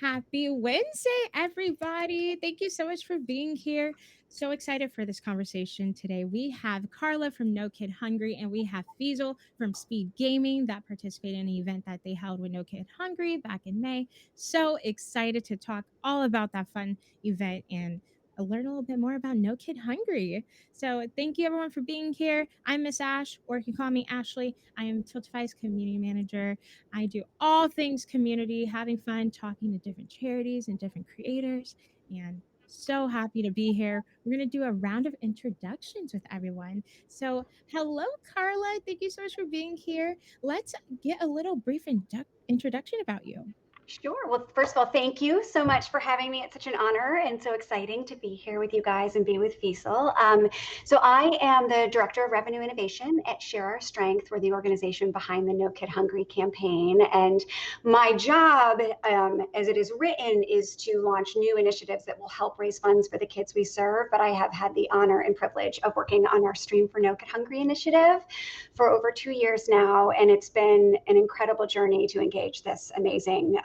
Happy Wednesday, everybody. Thank you so much for being here. So excited for this conversation today. We have Carla from No Kid Hungry, and we have Feasel from Speed Gaming that participated in an event that they held with No Kid Hungry back in May. So excited to talk all about that fun event and learn a little bit more about No Kid Hungry. So thank you everyone for being here. I'm Miss Ash, or you can call me Ashley. I am Tiltify's community manager. I do all things community, having fun, talking to different charities and different creators, and so happy to be here. We're going to do a round of introductions with everyone. So, hello, Carla. Thank you so much for being here. Let's get a little brief introduction about you. Sure. Well, first of all, thank you so much for having me. It's such an honor and so exciting to be here with you guys and be with Feasel. So I am the Director of Revenue Innovation at Share Our Strength. We're the organization behind the No Kid Hungry campaign. And my job, as it is written, is to launch new initiatives that will help raise funds for the kids we serve. But I have had the honor and privilege of working on our Stream for No Kid Hungry initiative for over 2 years now. And it's been an incredible journey to engage this amazing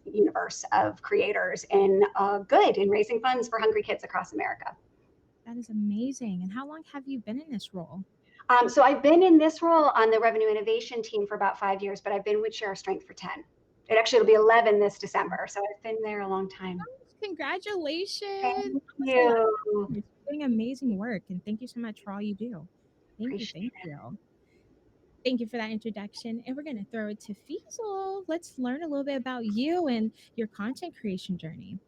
universe of creators in good in raising funds for hungry kids across America. That is amazing. And how long have you been in this role? So I've been in this role on the revenue innovation team for about 5 years, but I've been with Share Strength for 10. It actually will be 11 this December. So I've been there a long time. Congratulations. Thank That's a lot of you. years. You're doing amazing work. And thank you so much for all you do. Thank you. Appreciate Thank you. Thank you for that introduction. And we're going to throw it to Feasel. Let's learn a little bit about you and your content creation journey.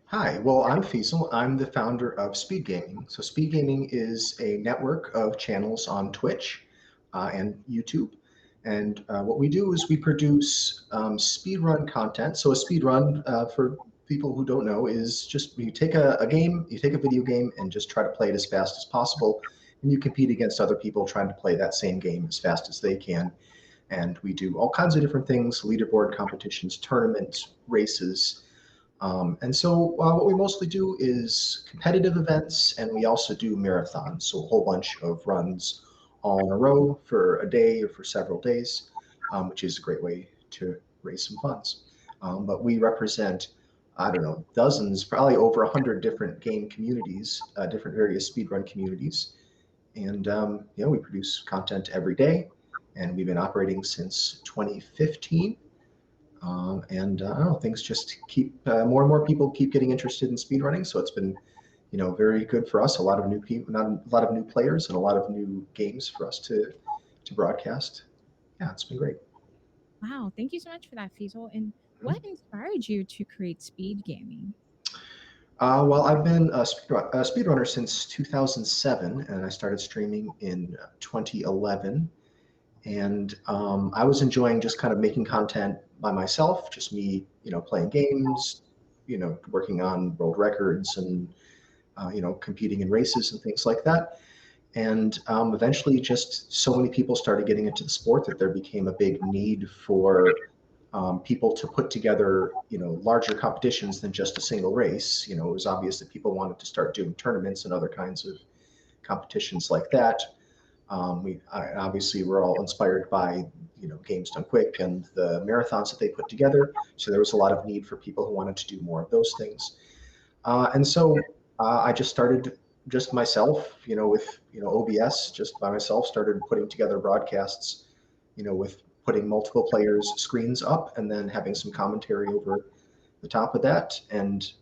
Hi, well, I'm Feasel. I'm the founder of Speed Gaming. So Speed Gaming is a network of channels on Twitch and YouTube. And what we do is we produce speedrun content. So a speedrun, for people who don't know, is just you take a game, you take a video game and just try to play it as fast as possible. And you compete against other people trying to play that same game as fast as they can. And we do all kinds of different things, leaderboard competitions, tournaments, races. And so what we mostly do is competitive events, and we also do marathons, so a whole bunch of runs all in a row for a day or for several days, which is a great way to raise some funds. But we represent, I don't know, dozens, probably over 100 different game communities, different various speedrun communities. And we produce content every day, and we've been operating since 2015. And I don't know, things just keep more and more people keep getting interested in speedrunning. So it's been, very good for us. A lot of new people, not a lot of new players, and a lot of new games for us to broadcast. Yeah, it's been great. Wow. Thank you so much for that, Feasel. And what inspired you to create speed gaming? Well, I've been a speedrunner since 2007, and I started streaming in 2011. And I was enjoying just kind of making content by myself, just me, playing games, working on world records and, competing in races and things like that. And eventually just so many people started getting into the sport that there became a big need for people to put together, larger competitions than just a single race. It was obvious that people wanted to start doing tournaments and other kinds of competitions like that. Obviously we're all inspired by Games Done Quick and the marathons that they put together. So there was a lot of need for people who wanted to do more of those things. And so I just started just myself, with OBS, just by myself, started putting together broadcasts, with putting multiple players' screens up and then having some commentary over the top of that. And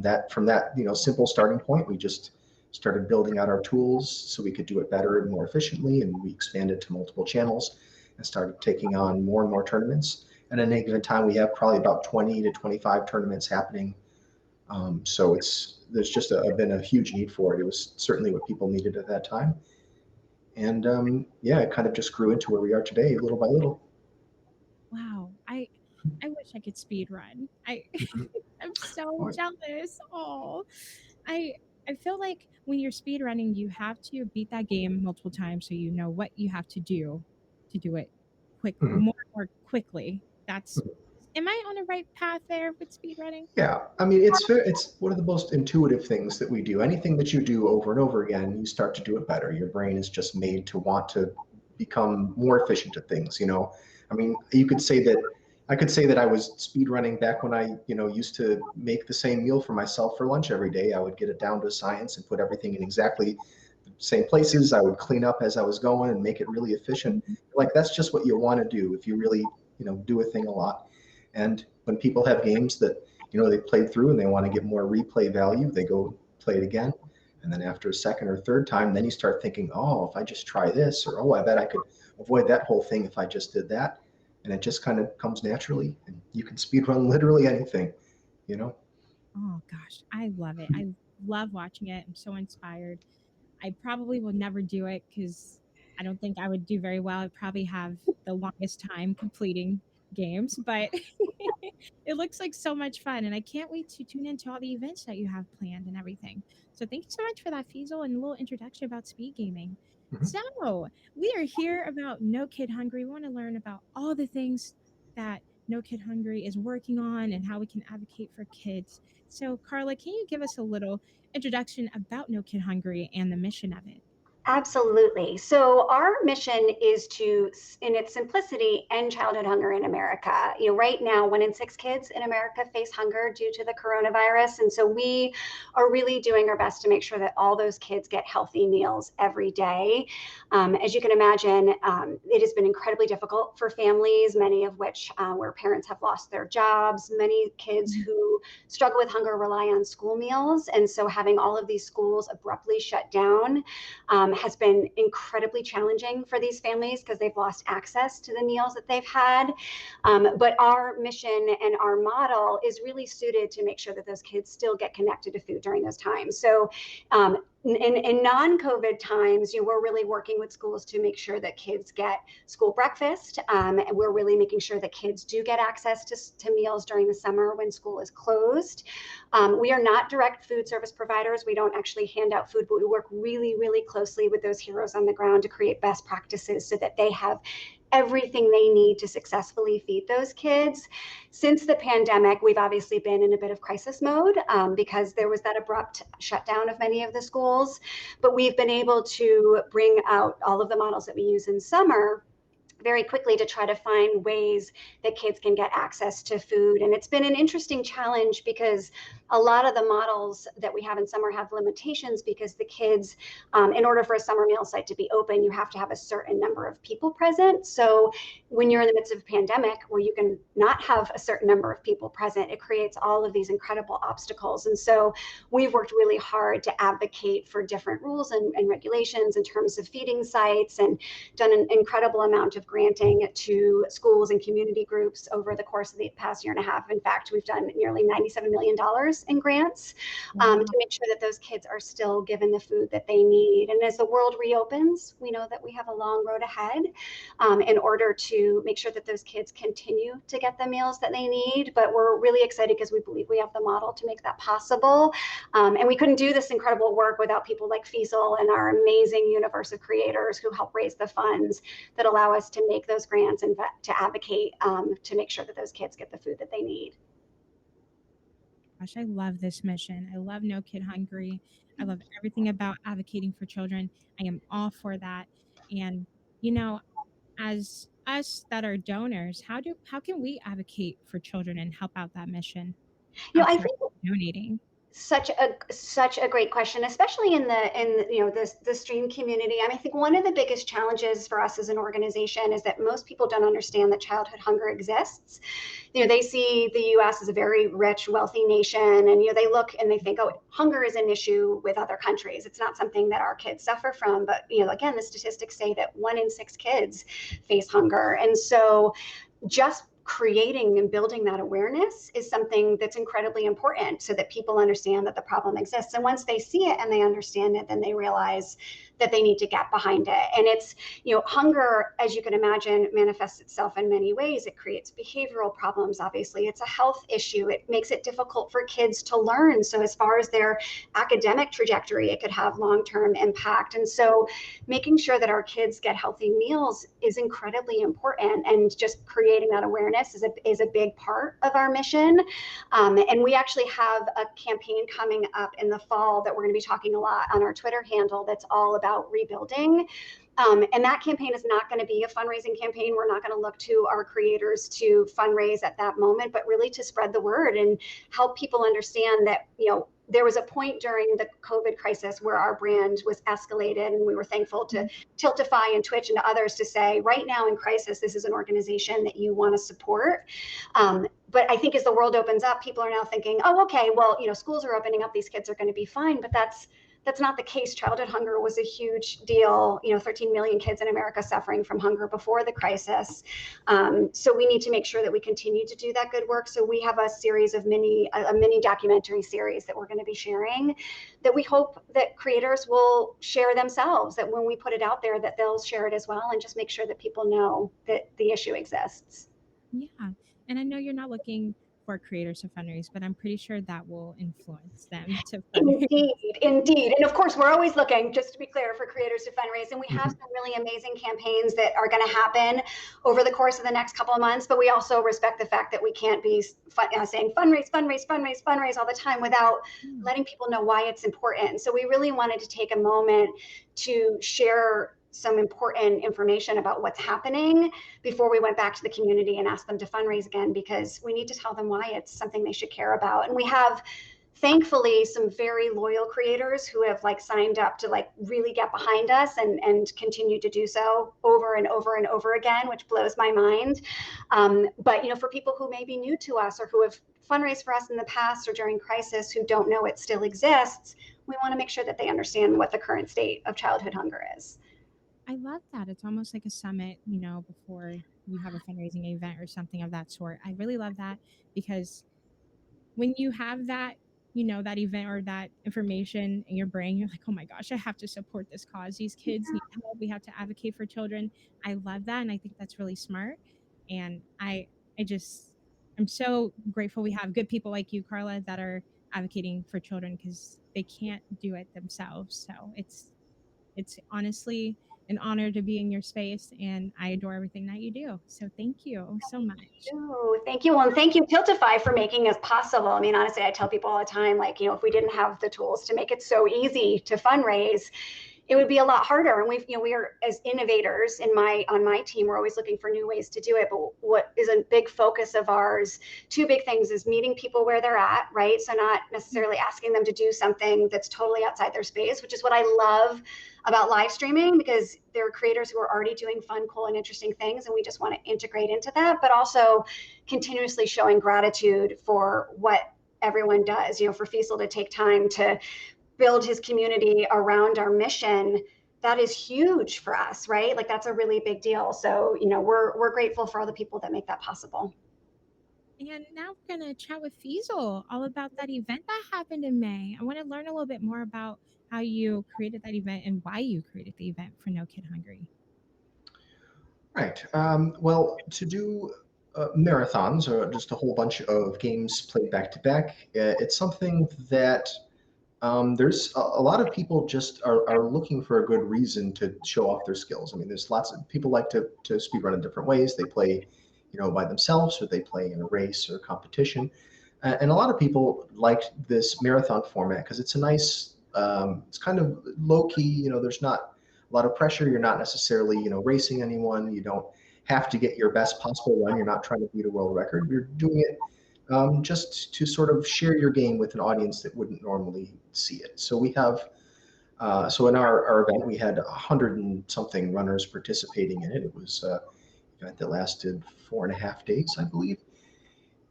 that from that simple starting point, we just started building out our tools so we could do it better and more efficiently, and we expanded to multiple channels and started taking on more and more tournaments. And at any given time, we have probably about 20 to 25 tournaments happening. So there's just been a huge need for it. It was certainly what people needed at that time. And it kind of just grew into where we are today, little by little. Wow. I wish I could speed run. I'm so Right. jealous. Oh. I I feel like when you're speed running, you have to beat that game multiple times so you know what you have to do it Mhm. more quickly. That's Am I on the right path there with speed running? Yeah, I mean, it's one of the most intuitive things that we do. Anything that you do over and over again, you start to do it better. Your brain is just made to want to become more efficient at things. I mean, you could say that I could say that I was speed running back when I, used to make the same meal for myself for lunch every day. I would get it down to science and put everything in exactly the same places. I would clean up as I was going and make it really efficient. Like that's just what you want to do if you really, do a thing a lot. And when people have games that, they played through and they want to get more replay value, they go play it again. And then after a second or third time, then you start thinking, oh, if I just try this, or oh, I bet I could avoid that whole thing if I just did that. And it just kind of comes naturally. And you can speed run literally anything, you know? Oh gosh, I love it. I love watching it. I'm so inspired. I probably will never do it because I don't think I would do very well. I'd probably have the longest time completing games, but it looks like so much fun. And I can't wait to tune into all the events that you have planned and everything. So thank you so much for that, Feasel, and a little introduction about speed gaming. Mhm. So we are here about No Kid Hungry. We want to learn about all the things that No Kid Hungry is working on and how we can advocate for kids. So, Carla, can you give us a little introduction about No Kid Hungry and the mission of it? Absolutely. So our mission is to, in its simplicity, end childhood hunger in America. Right now, 1 in 6 kids in America face hunger due to the coronavirus, and so we are really doing our best to make sure that all those kids get healthy meals every day. As you can imagine, it has been incredibly difficult for families, many of which where parents have lost their jobs. Many kids Mhm. who struggle with hunger rely on school meals, and so having all of these schools abruptly shut down has been incredibly challenging for these families because they've lost access to the meals that they've had. But our mission and our model is really suited to make sure that those kids still get connected to food during those times. So in non-COVID times, we're really working with schools to make sure that kids get school breakfast. And we're really making sure that kids do get access to meals during the summer when school is closed. We are not direct food service providers. We don't actually hand out food, but we work really, really closely with those heroes on the ground to create best practices so that they have everything they need to successfully feed those kids. Since the pandemic, we've obviously been in a bit of crisis mode because there was that abrupt shutdown of many of the schools. But we've been able to bring out all of the models that we use in summer very quickly to try to find ways that kids can get access to food. And it's been an interesting challenge because a lot of the models that we have in summer have limitations because the kids, in order for a summer meal site to be open, you have to have a certain number of people present. So when you're in the midst of a pandemic where you can not have a certain number of people present, it creates all of these incredible obstacles. And so we've worked really hard to advocate for different rules and regulations in terms of feeding sites and done an incredible amount of granting to schools and community groups over the course of the past year and a half. In fact, we've done nearly $97 million in grants Wow. to make sure that those kids are still given the food that they need. And as the world reopens, we know that we have a long road ahead in order to make sure that those kids continue to get the meals that they need. But we're really excited because we believe we have the model to make that possible. And we couldn't do this incredible work without people like Feasel and our amazing universe of creators who help raise the funds that allow us to make those grants and to advocate to make sure that those kids get the food that they need. Gosh, I love this mission. I love No Kid Hungry. I love everything about advocating for children. I am all for that. And you know, as us that are donors, how can we advocate for children and help out that mission I outside think of donating? such a great question, especially in the stream community. I mean, I think one of the biggest challenges for us as an organization is that most people don't understand that childhood hunger exists. They see the US as a very rich, wealthy nation, and they look and they think, oh, hunger is an issue with other countries. It's not something that our kids suffer from. But again, the statistics say that 1 in 6 kids face hunger. And so just creating and building that awareness is something that's incredibly important so that people understand that the problem exists. And once they see it and they understand it, then they realize that they need to get behind it. And it's, hunger, as you can imagine, manifests itself in many ways. It creates behavioral problems, obviously. It's a health issue. It makes it difficult for kids to learn. So as far as their academic trajectory, it could have long-term impact. And so making sure that our kids get healthy meals is incredibly important. And just creating that awareness is a big part of our mission. And we actually have a campaign coming up in the fall that we're going to be talking a lot on our Twitter handle that's all about about rebuilding. And that campaign is not going to be a fundraising campaign. We're not going to look to our creators to fundraise at that moment, but really to spread the word and help people understand that, there was a point during the COVID crisis where our brand was escalated, and we were thankful to Tiltify and Twitch and to others to say, right now in crisis, this is an organization that you want to support. But I think as the world opens up, people are now thinking, oh, okay, well, schools are opening up, these kids are going to be fine, but that's not the case. Childhood hunger was a huge deal. 13 million kids in America suffering from hunger before the crisis. So we need to make sure that we continue to do that good work. So we have a series of a mini documentary series that we're going to be sharing, that we hope that creators will share themselves, that when we put it out there, that they'll share it as well, and just make sure that people know that the issue exists. Yeah. And I know you're not looking for creators to fundraise, but I'm pretty sure that will influence them to fundraise. Indeed. And of course, we're always looking, just to be clear, for creators to fundraise. And we have some really amazing campaigns that are going to happen over the course of the next couple of months. But we also respect the fact that we can't be saying fundraise all the time without letting people know why it's important. So we really wanted to take a moment to share some important information about what's happening before we went back to the community and asked them to fundraise again, because we need to tell them why it's something they should care about. And we have, thankfully, some very loyal creators who have signed up to really get behind us and continue to do so over and over and over again, which blows my mind. But for people who may be new to us or who have fundraised for us in the past or during crisis, who don't know it still exists, we want to make sure that they understand what the current state of childhood hunger is. I love that. It's almost like a summit, before you have a fundraising event or something of that sort. I really love that, because when you have that, that event or that information in your brain, you're like, oh my gosh, I have to support this cause. These kids need help. We have to advocate for children. I love that. And I think that's really smart. And I'm so grateful we have good people like you, Carla, that are advocating for children, because they can't do it themselves. So it's honestly an honor to be in your space, and I adore everything that you do. So thank you so much. Thank you. Well, and thank you, Tiltify, for making it possible. I mean, honestly, I tell people all the time, if we didn't have the tools to make it so easy to fundraise, it would be a lot harder. And we are, as innovators on my team, we're always looking for new ways to do it. But what is a big focus of ours, two big things, is meeting people where they're at, right? So not necessarily asking them to do something that's totally outside their space, which is what I love about live streaming, because there are creators who are already doing fun, cool, and interesting things, and we just want to integrate into that, but also continuously showing gratitude for what everyone does. For Feasel to take time to build his community around our mission, that is huge for us, right? That's a really big deal. So, we're grateful for all the people that make that possible. And now we're going to chat with Feasel all about that event that happened in May. I want to learn a little bit more about how you created that event and why you created the event for No Kid Hungry. Right. Well, to do marathons or just a whole bunch of games played back to back, it's something that there's a lot of people just are looking for a good reason to show off their skills. I mean, there's lots of people like to speedrun in different ways. They play, by themselves, or they play in a race or competition. And a lot of people like this marathon format because it's a nice, it's kind of low key. There's not a lot of pressure. You're not necessarily, racing anyone. You don't have to get your best possible run. You're not trying to beat a world record. You're doing it just to sort of share your game with an audience that wouldn't normally see it. So we have, so in our event, we had 100 and something runners participating in it. It was an event that lasted 4.5 days, I believe.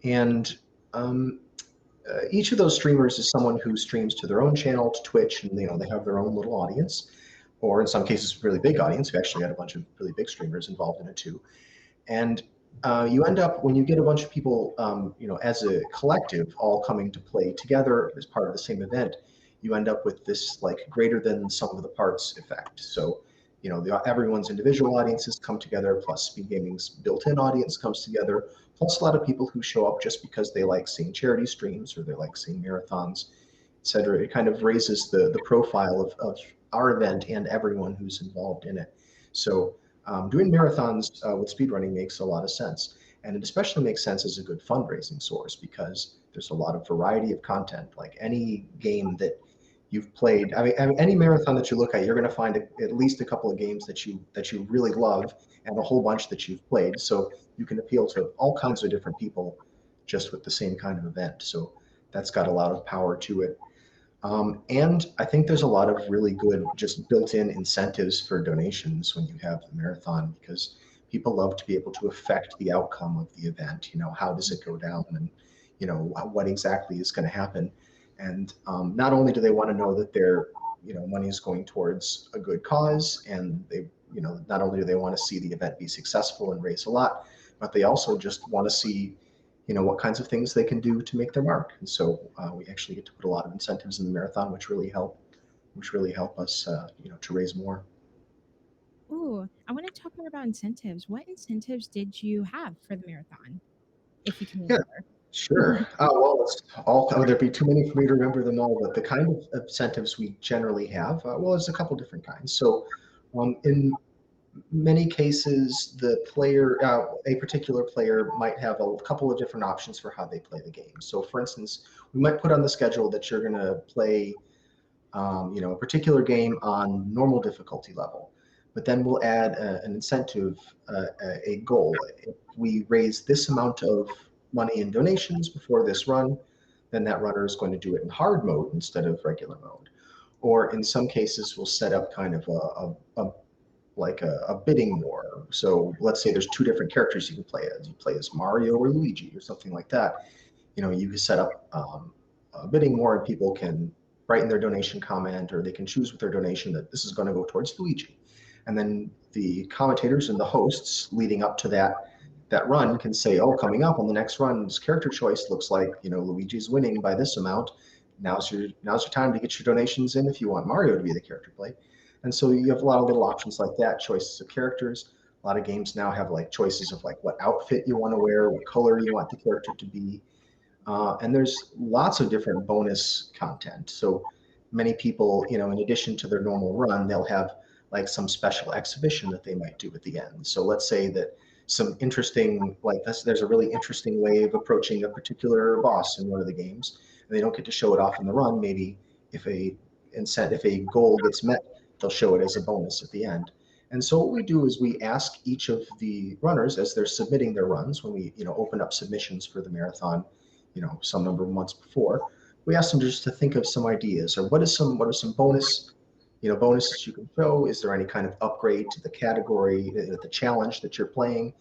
And each of those streamers is someone who streams to their own channel, to Twitch, and they have their own little audience, or in some cases, really big audience. We actually had a bunch of really big streamers involved in it too. And you end up, when you get a bunch of people, as a collective, all coming to play together as part of the same event, you end up with this greater than sum of the parts effect. So, everyone's individual audiences come together, plus Speed Gaming's built-in audience comes together, plus a lot of people who show up just because they like seeing charity streams or they like seeing marathons, etc. It kind of raises the profile of our event and everyone who's involved in it. So doing marathons with speedrunning makes a lot of sense. And it especially makes sense as a good fundraising source because there's a lot of variety of content. Like any game that you've played. I mean, any marathon that you look at, you're going to find at least a couple of games that you really love, and a whole bunch that you've played. So you can appeal to all kinds of different people just with the same kind of event. So that's got a lot of power to it. And I think there's a lot of really good just built-in incentives for donations when you have the marathon, because people love to be able to affect the outcome of the event. How does it go down, and what exactly is going to happen. And not only do they want to know that their money is going towards a good cause, and they not only do they want to see the event be successful and raise a lot, but they also just want to see what kinds of things they can do to make their mark. And so we actually get to put a lot of incentives in the marathon, which really help us, to raise more. Ooh, I want to talk more about incentives. What incentives did you have for the marathon, if you can Yeah, remember? sure. Well, it's all, there'd be too many for me to remember them all, but the kind of incentives we generally have, well, there's a couple different kinds. So in many cases, a particular player might have a couple of different options for how they play the game. So for instance, we might put on the schedule that you're going to play a particular game on normal difficulty level. But then we'll add an incentive, a goal. If we raise this amount of money in donations before this run, then that runner is going to do it in hard mode instead of regular mode. Or in some cases, we'll set up kind of a bidding war. So let's say there's two different characters you can play as. You play as Mario or Luigi or something like that. You can set up a bidding war, and people can write in their donation comment, or they can choose with their donation that this is going to go towards Luigi. And then the commentators and the hosts leading up to that run can say, oh, coming up on the next run's character choice looks like Luigi's winning by this amount. Now's your time to get your donations in if you want Mario to be the character play. And so you have a lot of little options like that, choices of characters. A lot of games now have like choices of like what outfit you want to wear, what color you want the character to be. And there's lots of different bonus content. So many people, in addition to their normal run, they'll have like some special exhibition that they might do at the end. So let's say that some interesting, like this, there's a really interesting way of approaching a particular boss in one of the games, and they don't get to show it off in the run. Maybe if if a goal gets met, they'll show it as a bonus at the end. And so what we do is we ask each of the runners as they're submitting their runs, when we open up submissions for the marathon, some number of months before, we ask them just to think of some ideas, or what are some bonuses you can show. Is there any kind of upgrade to the category, the challenge that you're playing?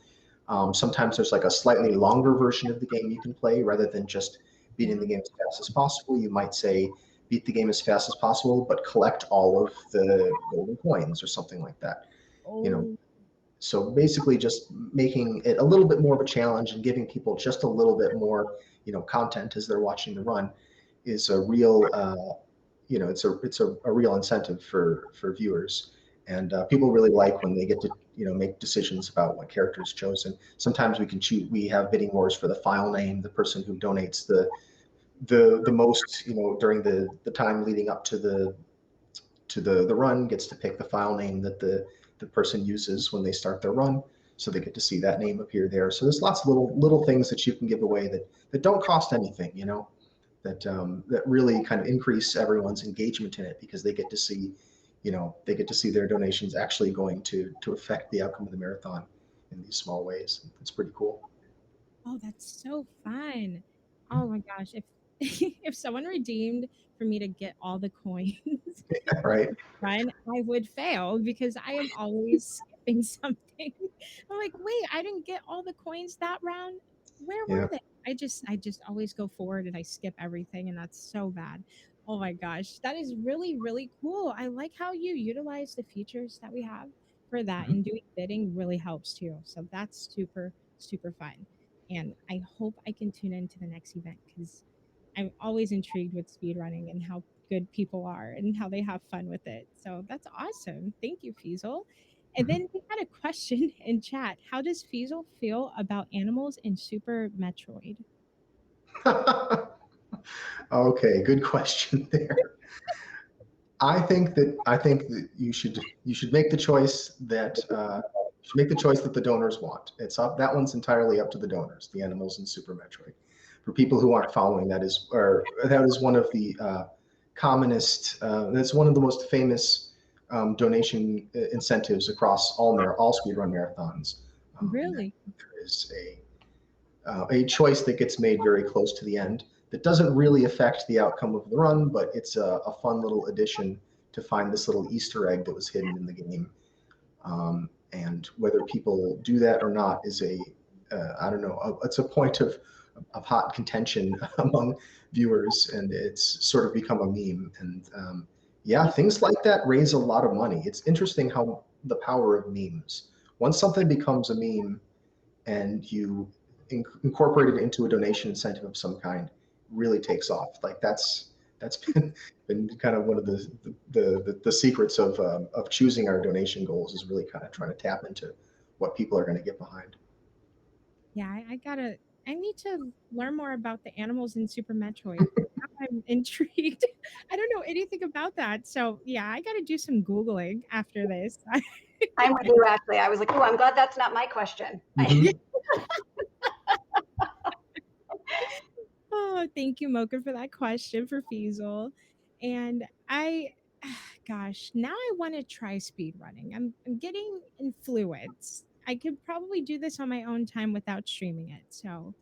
Sometimes there's like a slightly longer version of the game you can play rather than just beating the game as fast as possible. You might say beat the game as fast as possible, but collect all of the golden coins or something like that. You know, Oh, so basically just making it a little bit more of a challenge and giving people just a little bit more, content as they're watching the run is a real, it's a real incentive for viewers. And people really like when they get to, make decisions about what character is chosen. Sometimes we have bidding wars for the file name. The person who donates the most, during the time leading up to the run gets to pick the file name that the person uses when they start their run. So they get to see that name appear there. So there's lots of little things that you can give away that don't cost anything, that really kind of increase everyone's engagement in it, because they get to see, their donations actually going to affect the outcome of the marathon in these small ways. It's pretty cool. oh, that's so fun. Oh my gosh. If if someone redeemed for me to get all the coins Right. run, I would fail because I am always skipping something. I'm like, wait, I didn't get all the coins that round. Where were Yeah. they? I just always go forward and I skip everything, and that's so bad. Oh my gosh. That is really, really cool. I like how you utilize the features that we have for that, Mhm. and doing bidding really helps too. So that's super, super fun. And I hope I can tune into the next event because I'm always intrigued with speedrunning and how good people are and how they have fun with it. So that's awesome. Thank you, Feasel. And Mhm. then we had a question in chat. How does Feasel feel about animals in Super Metroid? Okay, good question there. I think that you should make the choice that the donors want. That one's entirely up to the donors, the animals in Super Metroid. For people who aren't following, that is one of the commonest, that's one of the most famous donation incentives across all speedrun marathons. Really? There is a choice that gets made very close to the end that doesn't really affect the outcome of the run, but it's a fun little addition to find this little Easter egg that was hidden in the game. And whether people do that or not is I don't know, it's a point of hot contention among viewers, and it's sort of become a meme. And yeah, things like that raise a lot of money. It's interesting how the power of memes. Once something becomes a meme and you incorporate it into a donation incentive of some kind, really takes off. Like that's been kind of one of the secrets of choosing our donation goals, is really kind of trying to tap into what people are going to get behind. Yeah, I need to learn more about the animals in Super Metroid. Now I'm intrigued. I don't know anything about that. So yeah, I gotta do some Googling after this. I'm with you, Ashley. I was like, oh, I'm glad that's not my question. Mhm. Oh, thank you, Mocha, for that question for Feasel. And gosh, now I want to try speed running. I'm getting influenced. I could probably do this on my own time without streaming it. So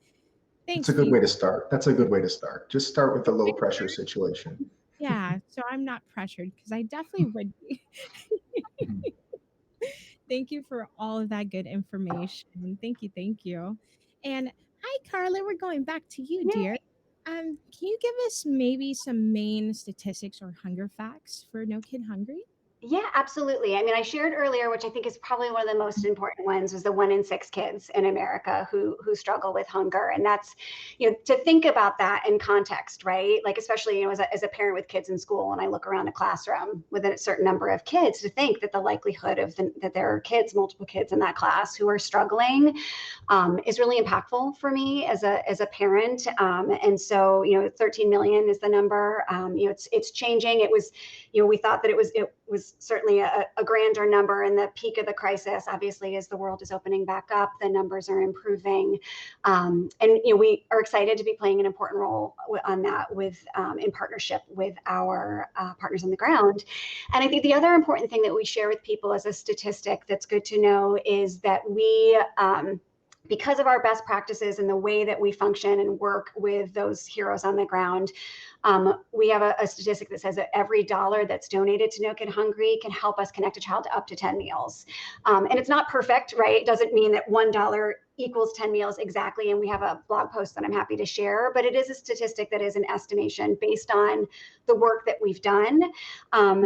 It's a thanks, good Feasel. way to start. That's a good way to start. Just start with the low pressure situation. Yeah, so I'm not pressured because I definitely would be. Thank you for all of that good information. Thank you, thank you. And hi, Carla. We're going back to you, Yeah. dear. Can you give us maybe some main statistics or hunger facts for No Kid Hungry? Yeah, absolutely. I mean, I shared earlier, which I think is probably one of the most important ones, was the 1 in 6 kids in America who struggle with hunger, and that's, to think about that in context, right? Like, especially, as a parent with kids in school, and I look around a classroom with a certain number of kids, to think that the likelihood that there are multiple kids in that class who are struggling, is really impactful for me as a parent. And so, 13 million is the number. It's changing. It was, we thought that it was certainly a grander number in the peak of the crisis. Obviously, as the world is opening back up, the numbers are improving, and we are excited to be playing an important role on that in partnership with our partners on the ground. And I think the other important thing that we share with people as a statistic that's good to know is that we, because of our best practices and the way that we function and work with those heroes on the ground, we have a statistic that says that every dollar that's donated to No Kid Hungry can help us connect a child to up to 10 meals. And it's not perfect, right? It doesn't mean that $1 equals 10 meals exactly. And we have a blog post that I'm happy to share, but it is a statistic that is an estimation based on the work that we've done,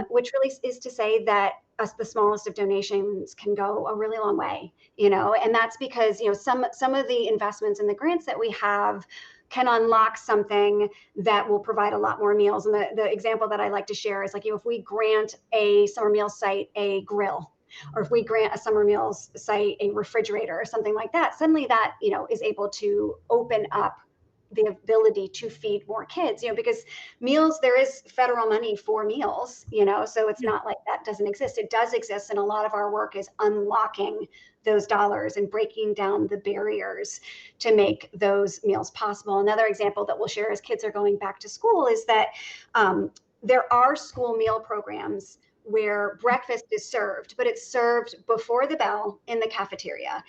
which really is to say that the smallest of donations can go a really long way, and that's because, some of the investments in the grants that we have can unlock something that will provide a lot more meals. And the example that I like to share is, like, if we grant a summer meals site a grill, or if we grant a summer meals site a refrigerator or something like that, suddenly that, is able to open up the ability to feed more kids, because meals, there is federal money for meals, so it's not like that doesn't exist. It does exist. And a lot of our work is unlocking those dollars and breaking down the barriers to make those meals possible. Another example that we'll share as kids are going back to school is that there are school meal programs where breakfast is served, but it's served before the bell in the cafeteria.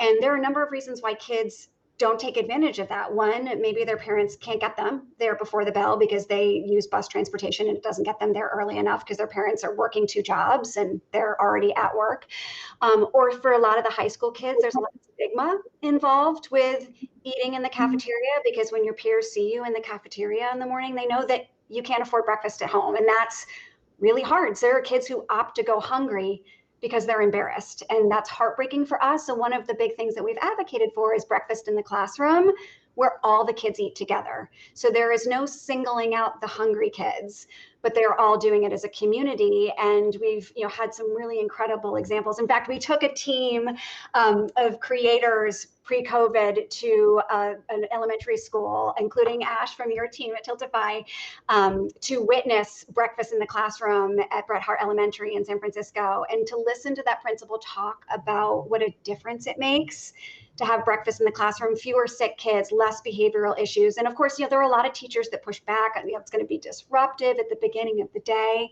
And there are a number of reasons why kids don't take advantage of that. One, maybe their parents can't get them there before the bell because they use bus transportation and it doesn't get them there early enough because their parents are working 2 jobs and they're already at work. Or for a lot of the high school kids, there's a lot of stigma involved with eating in the cafeteria, because when your peers see you in the cafeteria in the morning, they know that you can't afford breakfast at home. And that's really hard. So there are kids who opt to go hungry because they're embarrassed, and that's heartbreaking for us. So one of the big things that we've advocated for is breakfast in the classroom, where all the kids eat together. So there is no singling out the hungry kids, but they're all doing it as a community. And we've had some really incredible examples. In fact, we took a team of creators pre-COVID to an elementary school, including Ash from your team at Tiltify, to witness breakfast in the classroom at Bret Harte Elementary in San Francisco, and to listen to that principal talk about what a difference it makes to have breakfast in the classroom, fewer sick kids, less behavioral issues. And of course, there are a lot of teachers that push back. It's going to be disruptive at the beginning of the day.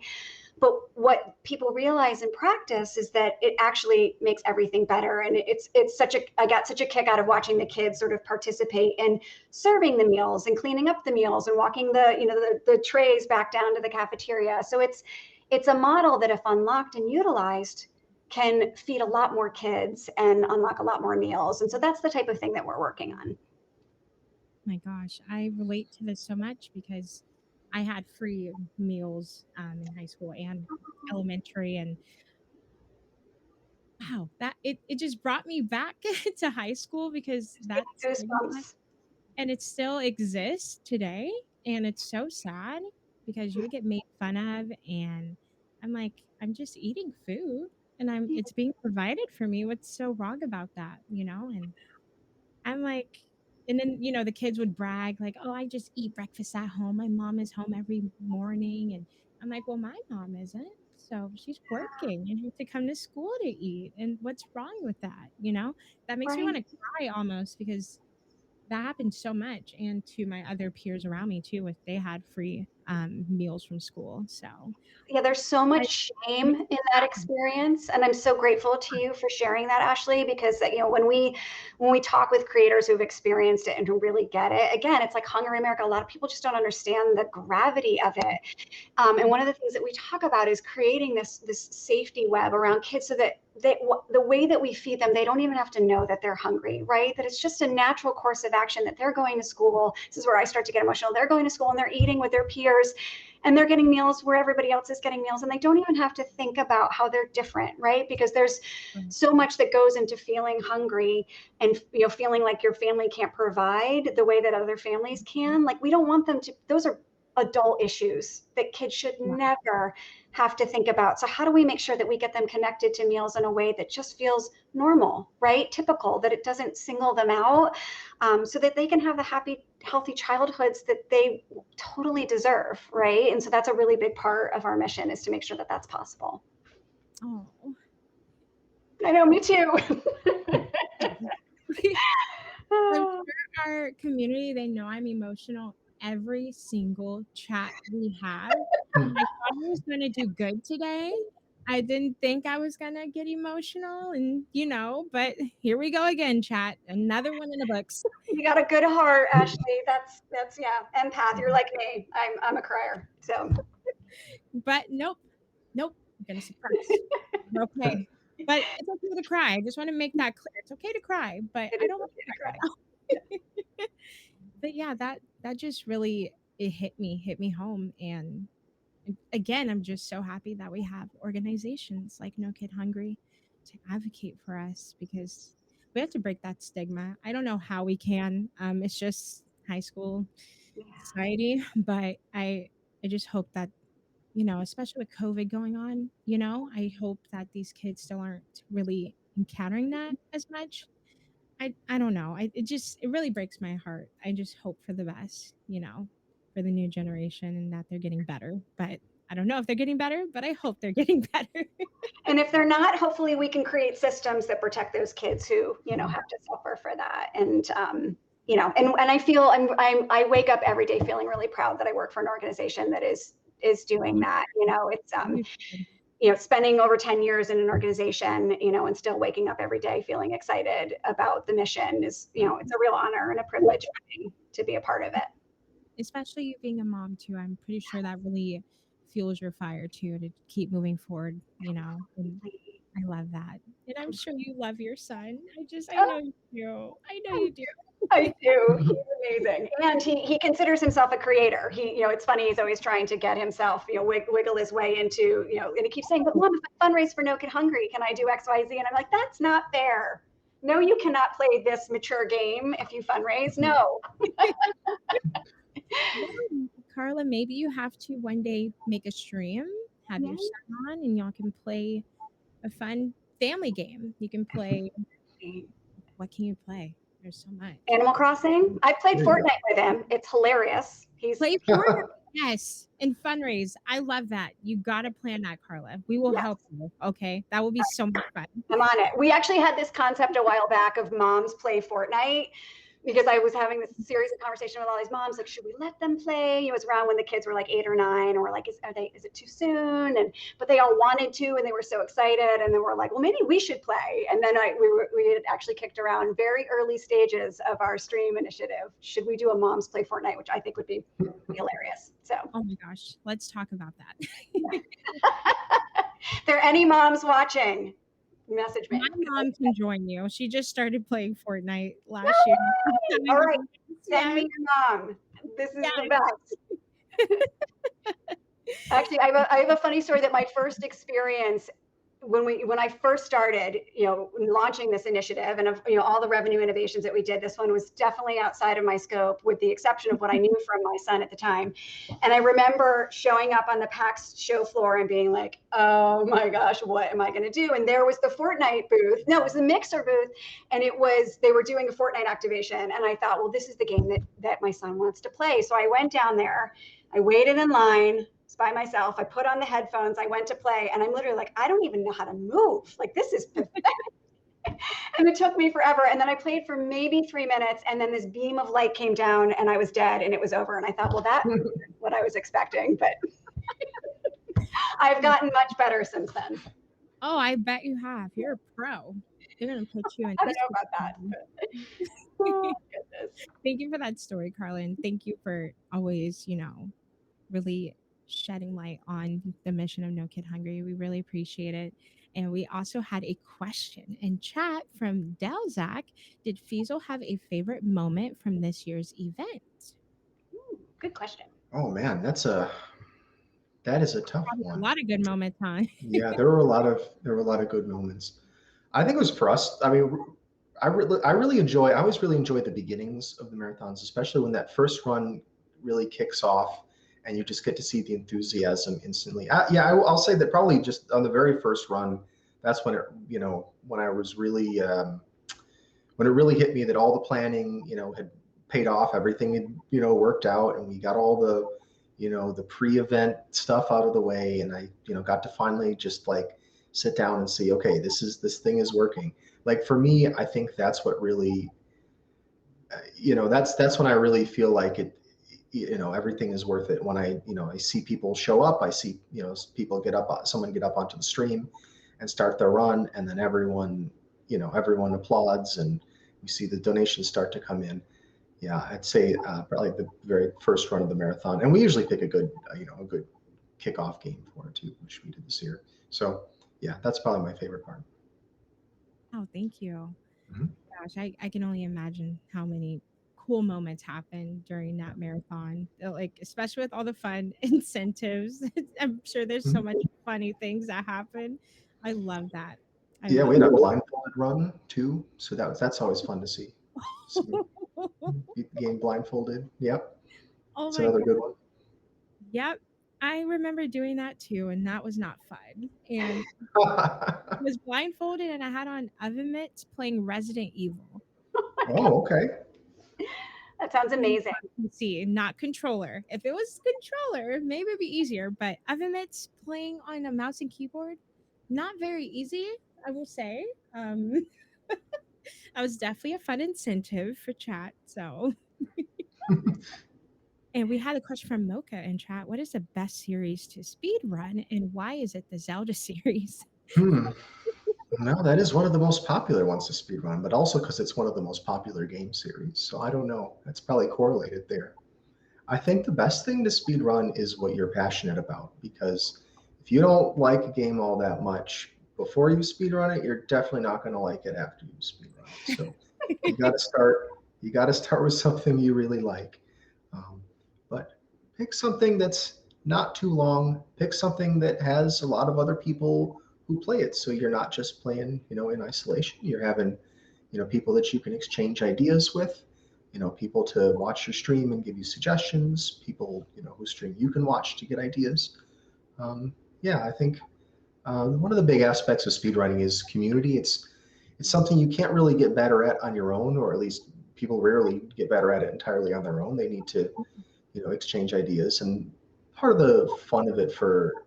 But what people realize in practice is that it actually makes everything better. And I got such a kick out of watching the kids sort of participate in serving the meals and cleaning up the meals and walking the trays back down to the cafeteria. So it's a model that, if unlocked and utilized, can feed a lot more kids and unlock a lot more meals. And so that's the type of thing that we're working on. My gosh, I relate to this so much because I had free meals in high school and elementary, and wow, that it just brought me back to high school because Just that getting stigma, goosebumps. and it still exists today, and it's so sad because you would get made fun of, and I'm like, I'm just eating food and it's being provided for me. What's so wrong about that, And I'm like, and then, the kids would brag, like, oh, I just eat breakfast at home. My mom is home every morning. And I'm like, well, my mom isn't. So she's working and has to come to school to eat. And what's wrong with that? That makes me Right. want to cry almost because that happened so much. And to my other peers around me too, if they had free meals from school. So Yeah, there's so much I, shame in that experience, and I'm so grateful to you for sharing that, Ashley, because when we talk with creators who've experienced it and who really get it, again, it's like Hunger America. A lot of people just don't understand the gravity of it. And one of the things that we talk about is creating this safety web around kids so that the way that we feed them, they don't even have to know that they're hungry, right? That it's just a natural course of action, that they're going to school. This is where I start to get emotional. They're going to school and they're eating with their peers, and they're getting meals where everybody else is getting meals, and they don't even have to think about how they're different, right? Because there's so much that goes into feeling hungry and feeling like your family can't provide the way that other families can. Like, we don't want them to. Those are adult issues that kids should never have to think about. So how do we make sure that we get them connected to meals in a way that just feels normal, right? Typical, that it doesn't single them out, so that they can have the happy, healthy childhoods that they totally deserve, right? And so that's a really big part of our mission, is to make sure that that's possible. oh. I know, me too. I'm sure our community, they know I'm emotional every single chat we have. And I thought I was gonna do good today. I didn't think I was gonna get emotional and but here we go again, chat. Another one in the books. You got a good heart, Ashley. That's yeah, empath. You're like me. I'm a crier. So But nope, nope, I'm gonna suppress. I'm okay. But it's okay to cry. I just want to make that clear. It's okay to cry, but it I is don't want okay to to cry cry. right now. But yeah, that just really it hit me home. And again, I'm just so happy that we have organizations like No Kid Hungry to advocate for us because we have to break that stigma. I don't know how we can. It's just high school Yeah. society, but I just hope that especially with COVID going on, I hope that these kids still aren't really encountering that as much. I don't know. It really breaks my heart. I just hope for the best, for the new generation and that they're getting better. But I don't know if they're getting better, but I hope they're getting better. And if they're not, hopefully we can create systems that protect those kids who, have to suffer for that. And, and I feel I wake up every day feeling really proud that I work for an organization that is doing that. It's, spending over 10 years in an organization, and still waking up every day feeling excited about the mission is, it's a real honor and a privilege to be a part of it. Especially you being a mom too. I'm pretty sure that really fuels your fire too to keep moving forward, and I love that. And I'm sure you love your son. I know you do. I know you do. I do. He's amazing, and he considers himself a creator. It's funny. He's always trying to get himself, wiggle his way into, and he keeps saying, "But Mom, if I fundraise for No Kid Hungry, can I do X, Y, Z?" And I'm like, "That's not fair. No, you cannot play this mature game if you fundraise. No." Well, Carla, maybe you have to one day make a stream, have Yeah. your son on, and y'all can play a fun family game. You can play. What can you play? There's so much. Animal Crossing. I played There you Fortnite with him. It's hilarious. He's Play Fortnite. Yes, and fundraise. I love that. You gotta plan that, Carla. We will Yes. help you. Okay, that will be so much fun. I'm on it. We actually had this concept a while back of moms play Fortnite because I was having this series of conversation with all these moms, like, should we let them play? It was around when the kids were like 8 or 9, and we're like, is it too soon? But they all wanted to, and they were so excited, and then we're like, well, maybe we should play. And then we had actually kicked around very early stages of our stream initiative. Should we do a moms play Fortnite, which I think would be hilarious. So, oh my gosh, let's talk about that. if there are any moms watching, message me. My mom can join you. She just started playing Fortnite last year. All right, send Yes. me your mom. This is Yes. the best. Actually, I have a funny story that my first experience when I first started, launching this initiative, and of all the revenue innovations that we did, this one was definitely outside of my scope, with the exception of what I knew from my son at the time. And I remember showing up on the PAX show floor and being like, oh my gosh, what am I going to do? And there was the Fortnite booth. No, it was the Mixer booth, and they were doing a Fortnite activation. And I thought, well, this is the game that my son wants to play. So I went down there, I waited in line by myself. I put on the headphones, I went to play, and I'm literally like, I don't even know how to move. Like, this is pathetic. And it took me forever. And then I played for maybe 3 minutes, and then this beam of light came down, and I was dead, and it was over. And I thought, well, that's what I was expecting, but I've gotten much better since then. Oh, I bet you have. You're a pro. They're gonna put you in. I don't know about that. Oh, goodness. Thank you for that story, Carla, and thank you for always, really shedding light on the mission of No Kid Hungry. We really appreciate it. And we also had a question in chat from Delzak. Did Feasel have a favorite moment from this year's event? Good question. Oh man, that is a tough one. A lot of good moments, huh? Yeah, there were a lot of good moments. I think it was for us. I mean, I always really enjoy the beginnings of the marathons, especially when that first run really kicks off and you just get to see the enthusiasm instantly. I'll say that probably just on the very first run, that's when when I was really, when it really hit me that all the planning, had paid off, everything had, worked out, and we got all the, the pre-event stuff out of the way. And I, got to finally just like sit down and see, okay, this thing is working. Like for me, I think that's what really, that's when I really feel like it, everything is worth it. When I see people show up, I see, people someone get up onto the stream and start their run, and then everyone applauds, and we see the donations start to come in. Yeah, I'd say probably the very first run of the marathon, and we usually pick a good kickoff game for it too, which we did this year. So yeah, that's probably my favorite part. Oh, thank you. Mm-hmm. Gosh, I can only imagine how many cool moments happen during that marathon, like especially with all the fun incentives. I'm sure there's so much funny things that happen. I love that. We had a blindfolded run too, so that's always fun to see. So, beat the game blindfolded. Yep. Oh it's my another God. good one. Yep. I remember doing that too, and that was not fun. And I was blindfolded, and I had on oven mitts playing Resident Evil. Oh, okay. That sounds amazing. See, not controller. If it was controller, maybe it'd be easier. But oven mitts playing on a mouse and keyboard, not very easy, I will say. That was definitely a fun incentive for chat. So, and we had a question from Mocha in chat. What is the best series to speed run, and why is it the Zelda series? No, that is one of the most popular ones to speedrun, but also because it's one of the most popular game series. So I don't know. That's probably correlated there. I think the best thing to speedrun is what you're passionate about, because if you don't like a game all that much before you speedrun it, you're definitely not going to like it after you speedrun it. So you got to start with something you really like. But pick something that's not too long. Pick something that has a lot of other people who play it, so you're not just playing in isolation. You're having people that you can exchange ideas with, people to watch your stream and give you suggestions, people whose stream you can watch to get ideas. I think one of the big aspects of speedrunning is community. It's something you can't really get better at on your own, or at least people rarely get better at it entirely on their own. They need to exchange ideas, and part of the fun of it for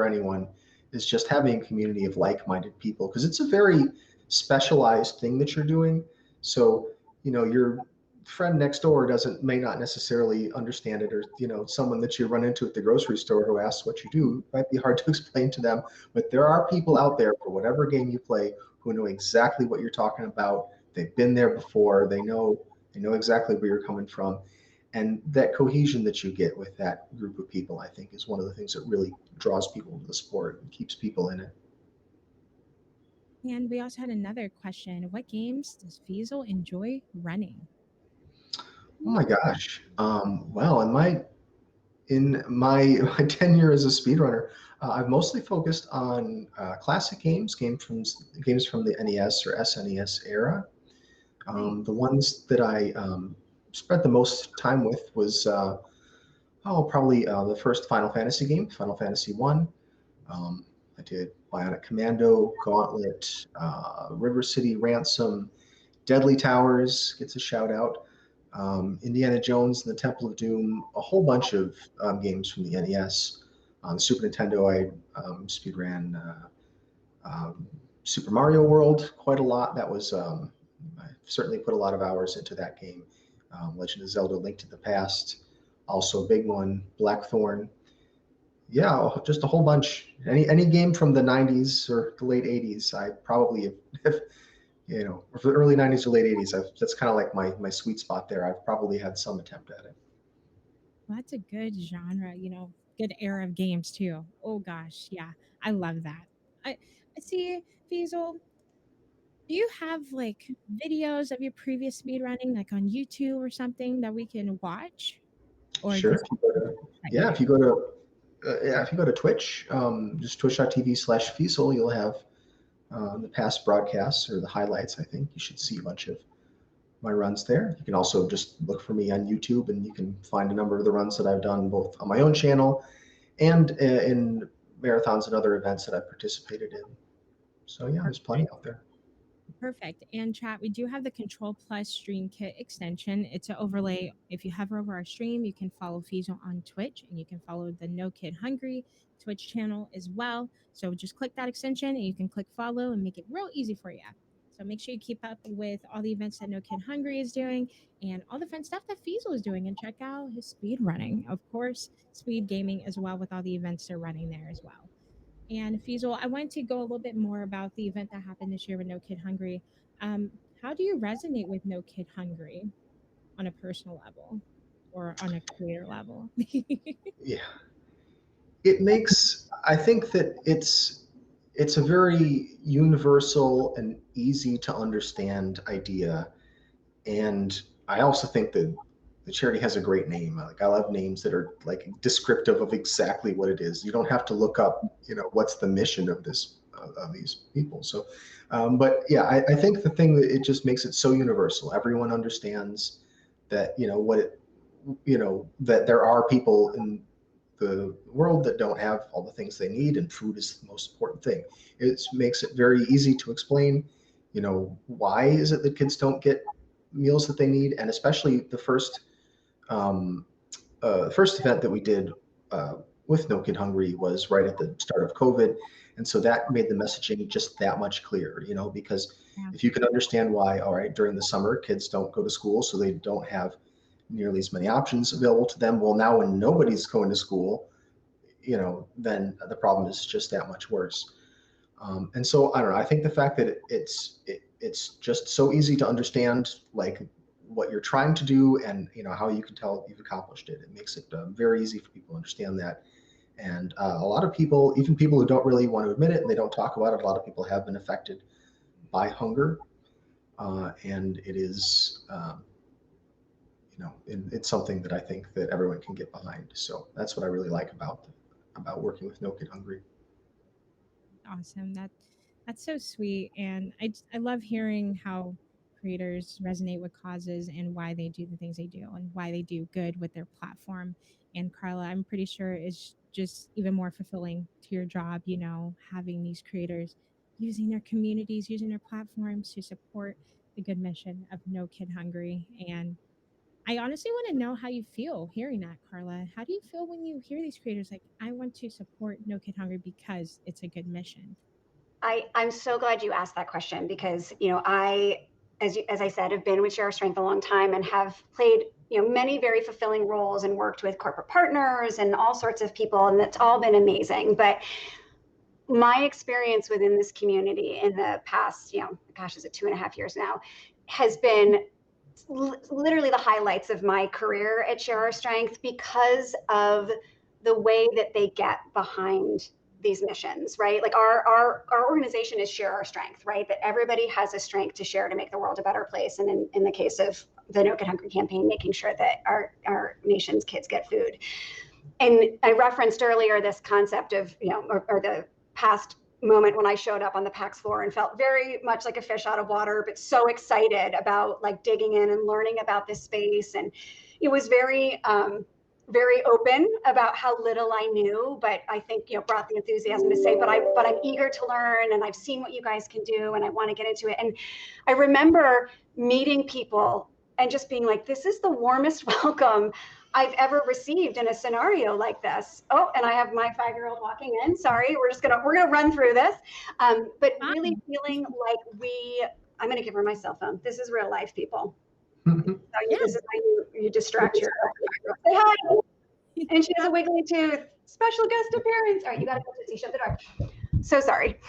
anyone is just having a community of like-minded people, because it's a very specialized thing that you're doing. So your friend next door doesn't may not necessarily understand it, or someone that you run into at the grocery store who asks what you do, it might be hard to explain to them. But there are people out there for whatever game you play who know exactly what you're talking about. They've been there before. They know exactly where you're coming from. And that cohesion that you get with that group of people, I think, is one of the things that really draws people to the sport and keeps people in it. And we also had another question. What games does Feasel enjoy running? Oh my gosh. Well, in my my tenure as a speedrunner, I've mostly focused on classic games from the NES or SNES era. Nice. The ones that I spent the most time with was probably the first Final Fantasy game, Final Fantasy One. I did Bionic Commando, Gauntlet, River City Ransom, Deadly Towers gets a shout out. Indiana Jones and the Temple of Doom, a whole bunch of games from the NES. On the Super Nintendo, I speedran um, Super Mario World quite a lot. I certainly put a lot of hours into that game. Legend of Zelda: Link to the Past, also a big one. Blackthorn, yeah, just a whole bunch. Any game from the '90s or the late '80s, I probably have or for the early '90s or late '80s. That's kind of like my sweet spot there. I've probably had some attempt at it. Well, that's a good genre, good era of games too. Oh gosh, yeah, I love that. I see, Feasel. Do you have like videos of your previous speed running, like on YouTube or something that we can watch, or Sure. just If you go to, that you yeah, do? if you go to yeah, if you go to Twitch, just twitch.tv/Feasel, you'll have the past broadcasts or the highlights. I think you should see a bunch of my runs there. You can also just look for me on YouTube, and you can find a number of the runs that I've done both on my own channel and in marathons and other events that I've participated in. So yeah, there's plenty out there. Perfect. And chat, we do have the Control Plus Stream Kit extension. It's an overlay. If you hover over our stream, you can follow Feasel on Twitch and you can follow the No Kid Hungry Twitch channel as well. So just click that extension and you can click follow and make it real easy for you. So make sure you keep up with all the events that No Kid Hungry is doing and all the fun stuff that Feasel is doing, and check out his speed running. Of course, speed gaming as well, with all the events they're running there as well. And Feasel, I wanted to go a little bit more about the event that happened this year with No Kid Hungry. How do you resonate with No Kid Hungry on a personal level or on a creator level? Yeah, it makes. I think that it's a very universal and easy to understand idea. And I also think that the charity has a great name. Like, I love names that are like descriptive of exactly what it is. You don't have to look up, what's the mission of this of these people. So, but yeah, I think the thing that it just makes it so universal. Everyone understands that that there are people in the world that don't have all the things they need, and food is the most important thing. It makes it very easy to explain. Why is it that kids don't get meals that they need, and especially um, the first event that we did with No Kid Hungry was right at the start of COVID, and so that made the messaging just that much clearer. Because Yeah. if you can understand why, all right, during the summer kids don't go to school, so they don't have nearly as many options available to them. Well, now when nobody's going to school, then the problem is just that much worse. And so I don't know. I think the fact that it's just so easy to understand, like what you're trying to do, and how you can tell you've accomplished it. It makes it very easy for people to understand that. And a lot of people, even people who don't really want to admit it and they don't talk about it, a lot of people have been affected by hunger, and it is. It's something that I think that everyone can get behind. So that's what I really like about working with No Kid Hungry. Awesome. That's so sweet, and I love hearing how creators resonate with causes and why they do the things they do and why they do good with their platform. And Carla, I'm pretty sure is just even more fulfilling to your job, having these creators using their communities, using their platforms to support the good mission of No Kid Hungry. And I honestly want to know how you feel hearing that, Carla. How do you feel when you hear these creators like, I want to support No Kid Hungry because it's a good mission? I'm so glad you asked that question because, I as I said, have been with Share Our Strength a long time and have played, many very fulfilling roles and worked with corporate partners and all sorts of people, and that's all been amazing. But my experience within this community in the past, gosh, is it 2.5 years now, has been literally the highlights of my career at Share Our Strength because of the way that they get behind these missions, right? Like our organization is Share Our Strength, right? That everybody has a strength to share to make the world a better place. And in the case of the No Kid Hungry campaign, making sure that our nation's kids get food. And I referenced earlier this concept of, or the past moment when I showed up on the PAX floor and felt very much like a fish out of water, but so excited about like digging in and learning about this space. And it was very, very open about how little I knew, but I think, brought the enthusiasm to say, but I'm eager to learn, and I've seen what you guys can do, and I want to get into it. And I remember meeting people and just being like, this is the warmest welcome I've ever received in a scenario like this. Oh, and I have my 5-year-old walking in. Sorry, we're gonna run through this. But really feeling like I'm gonna give her my cell phone. This is real life, people. Yeah. This is how you distract your. Say hi. And she has a wiggly tooth. Special guest appearance. All right, you gotta go to shut the door. So sorry.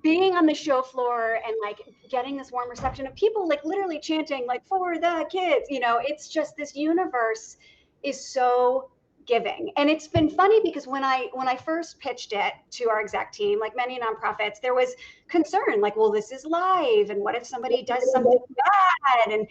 Being on the show floor and like getting this warm reception of people like literally chanting like for the kids, it's just this universe is so giving. And it's been funny because when I first pitched it to our exec team, like many nonprofits, there was concern like, well, this is live, and what if somebody does something bad? And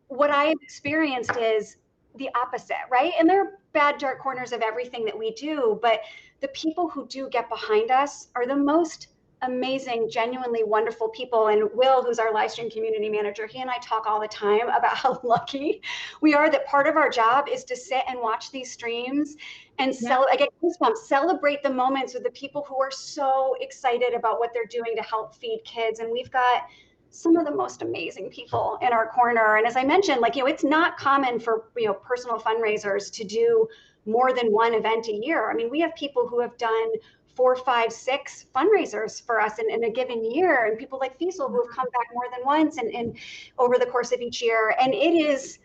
what I've experienced is the opposite, right? And there are bad dark corners of everything that we do, but the people who do get behind us are the most amazing, genuinely wonderful people. And Will, who's our live stream community manager, he and I talk all the time about how lucky we are that part of our job is to sit and watch these streams and I get goosebumps, celebrate the moments with the people who are so excited about what they're doing to help feed kids. And we've got some of the most amazing people in our corner. And as I mentioned, like, it's not common for, personal fundraisers to do more than one event a year. I mean, we have people who have done 4, 5, 6 fundraisers for us in a given year, and people like Feasel who have come back more than once and over the course of each year. And it is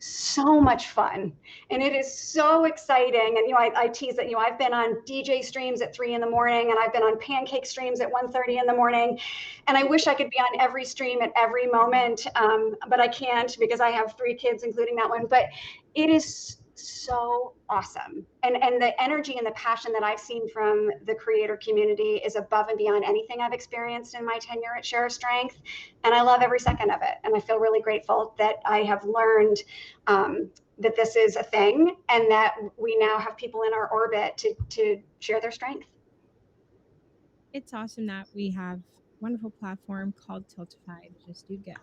so much fun, and it is so exciting. And I tease that I've been on DJ streams at 3 a.m, and I've been on pancake streams at 1:30 a.m, and I wish I could be on every stream at every moment, but I can't because I have 3 kids, including that one. But it is so awesome, and the energy and the passion that I've seen from the creator community is above and beyond anything I've experienced in my tenure at Share Our Strength, and I love every second of it. And I feel really grateful that I have learned that this is a thing, and that we now have people in our orbit to share their strength. It's awesome that we have a wonderful platform called Tiltify to just do good.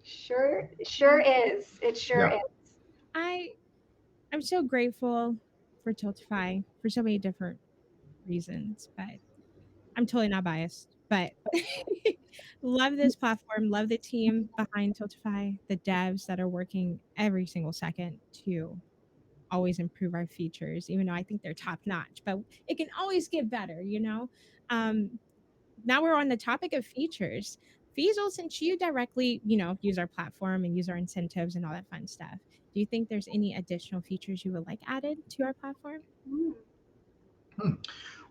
Sure is. It sure is. I'm so grateful for Tiltify for so many different reasons, but I'm totally not biased. But love this platform, love the team behind Tiltify, the devs that are working every single second to always improve our features, even though I think they're top notch, but it can always get better, Now we're on the topic of features. Feasel, since you directly, use our platform and use our incentives and all that fun stuff, do you think there's any additional features you would like added to our platform?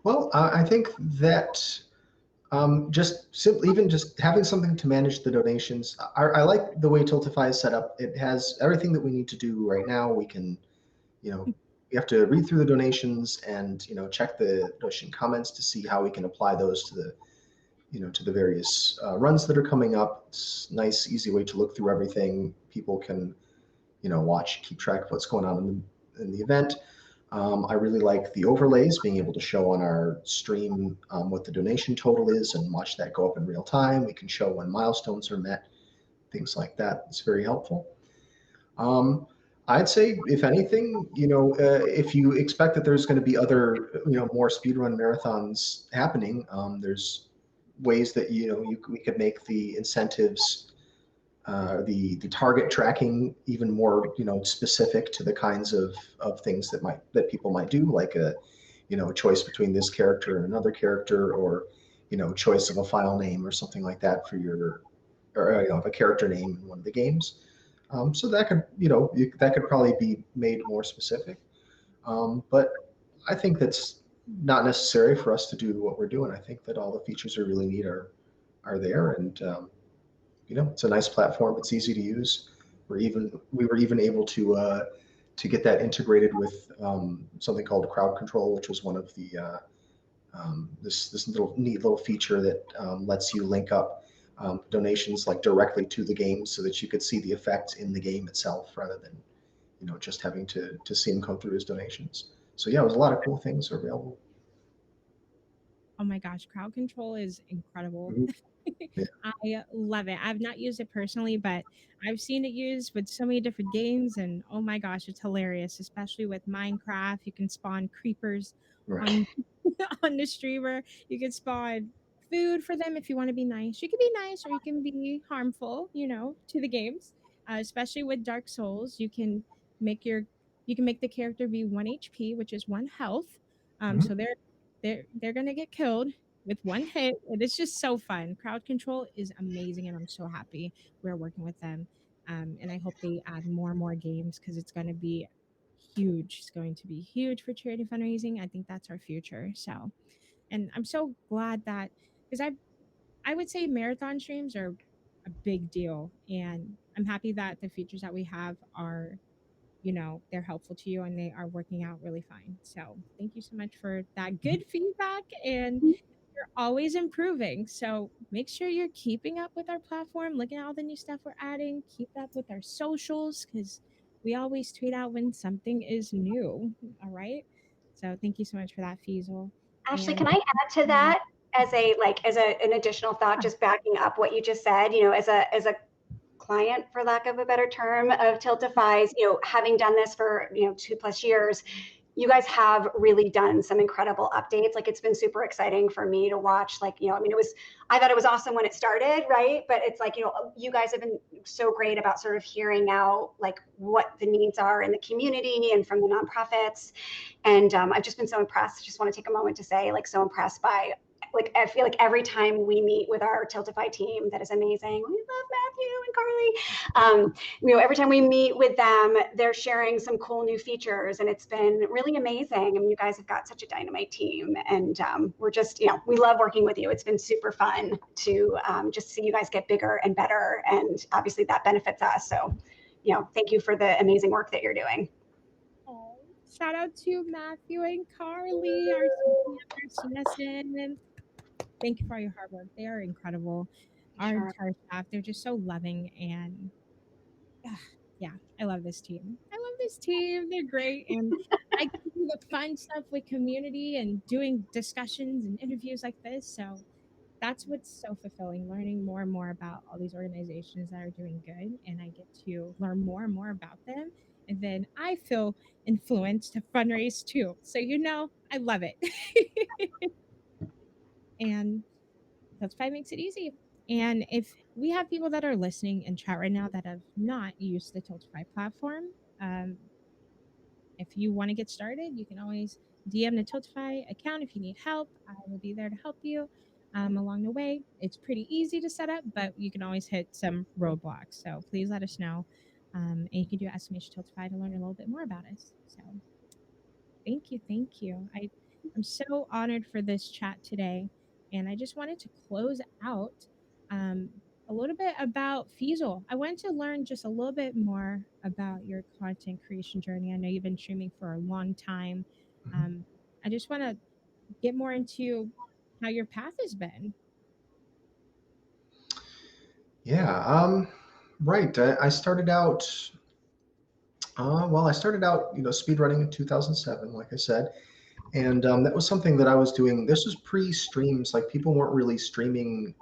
Well, I think that just simply, even just having something to manage the donations. I like the way Tiltify is set up. It has everything that we need to do right now. We can, we have to read through the donations and, check the donation comments to see how we can apply those to the, to the various runs that are coming up. It's a nice, easy way to look through everything. People can, watch, keep track of what's going on in the event. I really like the overlays, being able to show on our stream what the donation total is and watch that go up in real time. We can show when milestones are met, things like that. It's very helpful. I'd say, if anything, if you expect that there's going to be other, more speedrun marathons happening, there's ways that, we could make the incentives, the target tracking even more, specific to the kinds of things that people might do, like a choice between this character and another character, or choice of a file name or something like that for your, or a character name in one of the games. So that could, that could probably be made more specific. But I think that's not necessary for us to do what we're doing. I think that all the features we really need are there, and it's a nice platform. It's easy to use. We were even able to get that integrated with something called crowd control, which was one of the this little neat little feature that lets you link up donations like directly to the game, so that you could see the effects in the game itself rather than just having to see them come through as donations. So yeah, it was a lot of cool things available. Oh my gosh, crowd control is incredible. Mhm. Yeah, I love it. I've not used it personally, but I've seen it used with so many different games, and oh my gosh, it's hilarious. Especially with Minecraft, you can spawn creepers right. on on the streamer. You can spawn food for them if you want to be nice. You can be nice, or you can be harmful. To the games. Especially with Dark Souls, make your you can make the character be 1 HP, which is 1 health. Mhm. So they're gonna get killed with 1 hit, and it's just so fun. Crowd control is amazing, and I'm so happy we're working with them. And I hope they add more and more games because it's going to be huge. It's going to be huge for charity fundraising. I think that's our future. So, and I'm so glad that because I would say marathon streams are a big deal, and I'm happy that the features that we have are they're helpful to you and they are working out really fine. So thank you so much for that good feedback, and you're always improving. So make sure you're keeping up with our platform, looking at all the new stuff we're adding, keep up with our socials because we always tweet out when something is new. All right. So thank you so much for that, Feasel. Ashley, And can I add to that as an additional thought, just backing up what you just said, as a client, for lack of a better term, of Tiltify's, having done this for, 2+ years, you guys have really done some incredible updates. Like, it's been super exciting for me to watch. Like, I thought it was awesome when it started, right? But it's like, you guys have been so great about sort of hearing out like what the needs are in the community and from the nonprofits. And I've just been so impressed. Just want to take a moment to say, like, so impressed by, like, I feel like every time we meet with our Tiltify team, that is amazing. We love Matthew and Carly. Every time we meet with them, they're sharing some cool new features, and it's been really amazing. I mean, you guys have got such a dynamite team, and we're just, we love working with you. It's been super fun to just see you guys get bigger and better, and obviously that benefits us. So, thank you for the amazing work that you're doing. oh, shout out to Matthew and Carly, our CPM, our CSN. Thank you for all your hard work. They are incredible. Our Sure. entire staff, they're just so loving and yeah, I love this team. I love this team. They're great. And I get to do the fun stuff with community and doing discussions and interviews like this. So that's what's so fulfilling, learning more and more about all these organizations that are doing good. And I get to learn more and more about them. And then I feel influenced to fundraise too. So, I love it. And Tiltify makes it easy. And if we have people that are listening in chat right now that have not used the Tiltify platform, um, if you want to get started, you can always DM the Tiltify account if you need help. I will be there to help you along the way. It's pretty easy to set up, but you can always hit some roadblocks. So please let us know. And you can do estimation Tiltify to learn a little bit more about us. So thank you. Thank you. I'm so honored for this chat today. And I just wanted to close out um, a little bit about Feasel. I wanted to learn just a little bit more about your content creation journey. I know you've been streaming for a long time. Mhm. Um, I just want to get more into how your path has been. Yeah. Right. I started out. Well, I started out, speedrunning in 2007, like I said, and that was something that I was doing. This was pre-streams, like people weren't really streaming.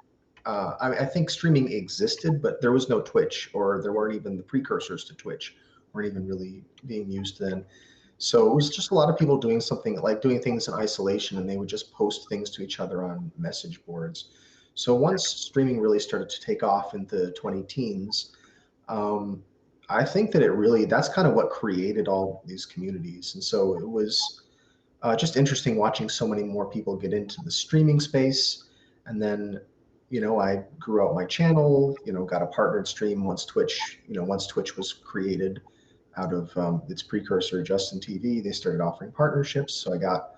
I think streaming existed, but there was no Twitch, or there weren't even the precursors to Twitch, weren't even really being used then. So it was just a lot of people doing something like doing things in isolation, and they would just post things to each other on message boards. So once streaming really started to take off in the 20 teens, um, I think that that's kind of what created all these communities. And so it was just interesting watching so many more people get into the streaming space. And then, I grew out my channel, got a partnered stream once Twitch was created out of its precursor, Justin TV. They started offering partnerships. So I got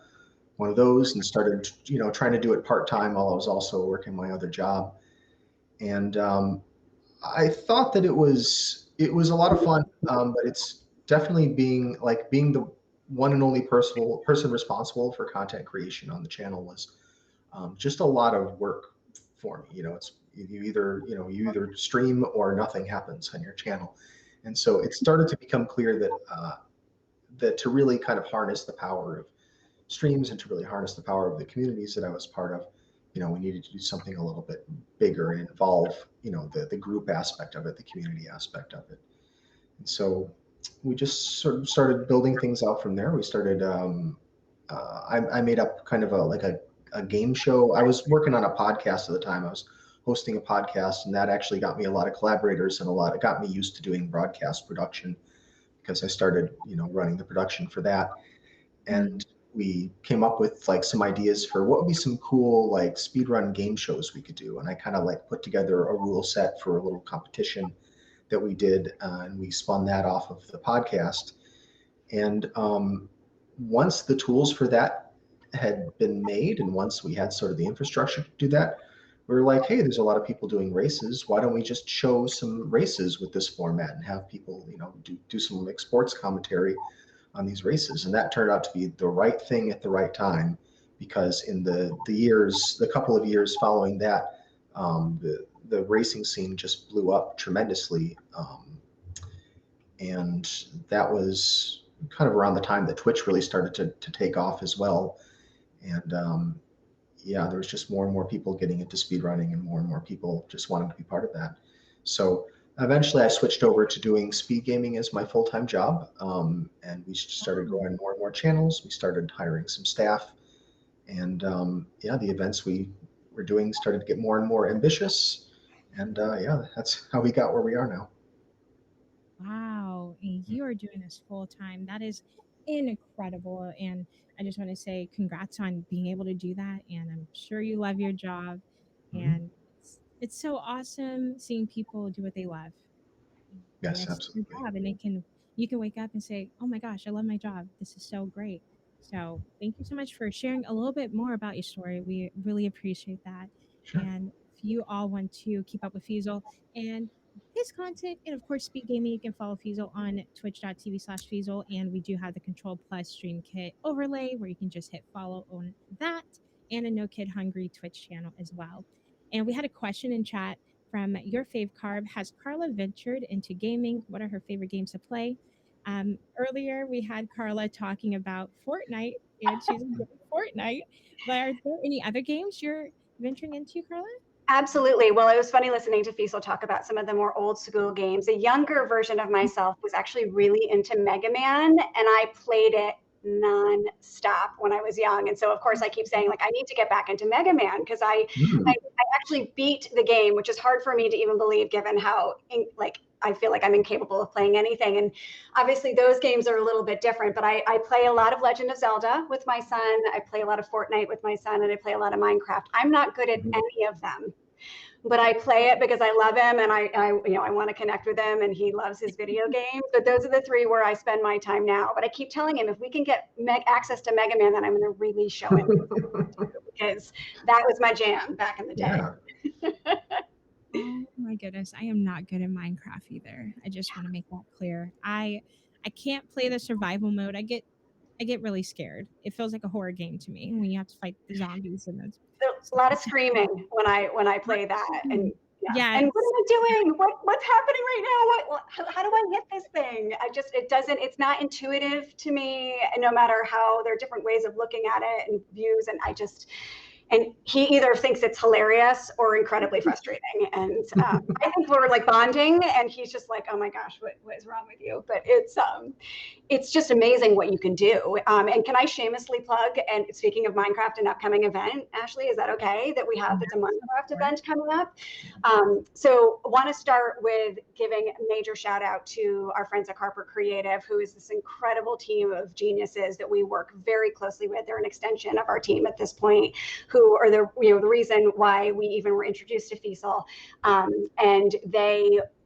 one of those and started, trying to do it part-time while I was also working my other job. And I thought that it was a lot of fun, but it's definitely being the one and only person responsible for content creation on the channel was just a lot of work for me. It's you either stream or nothing happens on your channel, and so it started to become clear that to really kind of harness the power of streams and to really harness the power of the communities that I was part of, we needed to do something a little bit bigger and involve, the group aspect of it, the community aspect of it. And so we just sort of started building things out from there. We started, I made up kind of a game show. I was working on a podcast at the time. I was hosting a podcast, and that actually got me a lot of collaborators and it got me used to doing broadcast production because I started, running the production for that. And we came up with like some ideas for what would be some cool like speedrun game shows we could do. And I kind of like put together a rule set for a little competition that we did, and we spun that off of the podcast. And once the tools for that had been made, and once we had sort of the infrastructure to do that, we were like, hey, there's a lot of people doing races. Why don't we just show some races with this format and have people, do some like sports commentary on these races? And that turned out to be the right thing at the right time, because in the couple of years following that, the racing scene just blew up tremendously. And that was kind of around the time that Twitch really started to take off as well. And yeah, there was just more and more people getting into speedrunning and more people just wanting to be part of that. So eventually I switched over to doing speed gaming as my full-time job. And we started growing more and more channels. We started hiring some staff. And yeah, the events we were doing started to get more and more ambitious. And yeah, that's how we got where we are now. Wow. And you are doing this full time. That is incredible. And I just want to say congrats on being able to do that. And I'm sure you love your job. Mhm. And it's so awesome seeing people do what they love. And Yes, it's your absolutely. job. And you can wake up and say, oh my gosh, I love my job. This is so great. So thank you so much for sharing a little bit more about your story. We really appreciate that. Sure. And if you all want to keep up with Feasel and his content, and of course, Speed Gaming, you can follow Feasel on twitch.tv/Feasel. And we do have the Control Plus Stream Kit overlay where you can just hit follow on that, and a No Kid Hungry Twitch channel as well. And we had a question in chat from Your Fave Carb. Has Carla ventured into gaming? What are her favorite games to play? Earlier, we had Carla talking about Fortnite, and she's enjoying Fortnite. But are there any other games you're venturing into, Carla? Absolutely. Well, it was funny listening to Feasel talk about some of the more old school games. A younger version of myself was actually really into Mega Man, and I played it non-stop when I was young. And so, of course, I keep saying, like, I need to get back into Mega Man because I actually beat the game, which is hard for me to even believe given how, like, I feel like I'm incapable of playing anything. And obviously those games are a little bit different, but I play a lot of Legend of Zelda with my son. I play a lot of Fortnite with my son, and I play a lot of Minecraft. I'm not good at Mhm. any of them, but I play it because I love him, and I want to connect with him, and he loves his video games. But those are the three where I spend my time now. But I keep telling him, if we can get access to Mega Man, then I'm going to really show him, because that was my jam back in the day. Yeah. Oh my goodness, I am not good at Minecraft either. I just want to make that clear. I can't play the survival mode. I get really scared. It feels like a horror game to me when you have to fight the zombies and those. There's a lot of screaming when I play that, and yeah. And what Yes. am I doing? What's happening right now? How do I hit this thing? It's not intuitive to me. And no matter how, there are different ways of looking at it and views, and he either thinks it's hilarious or incredibly frustrating. And I think we're like bonding, and he's just like, oh my gosh, what is wrong with you? But it's just amazing what you can do. And can I shamelessly plug, and speaking of Minecraft, an upcoming event, Ashley, is that okay that we have? It's a Minecraft event coming up. So want to start with giving a major shout out to our friends at Carper Creative, who is this incredible team of geniuses that we work very closely with. They're an extension of our team at this point, who are the reason why we even were introduced to Feasel. And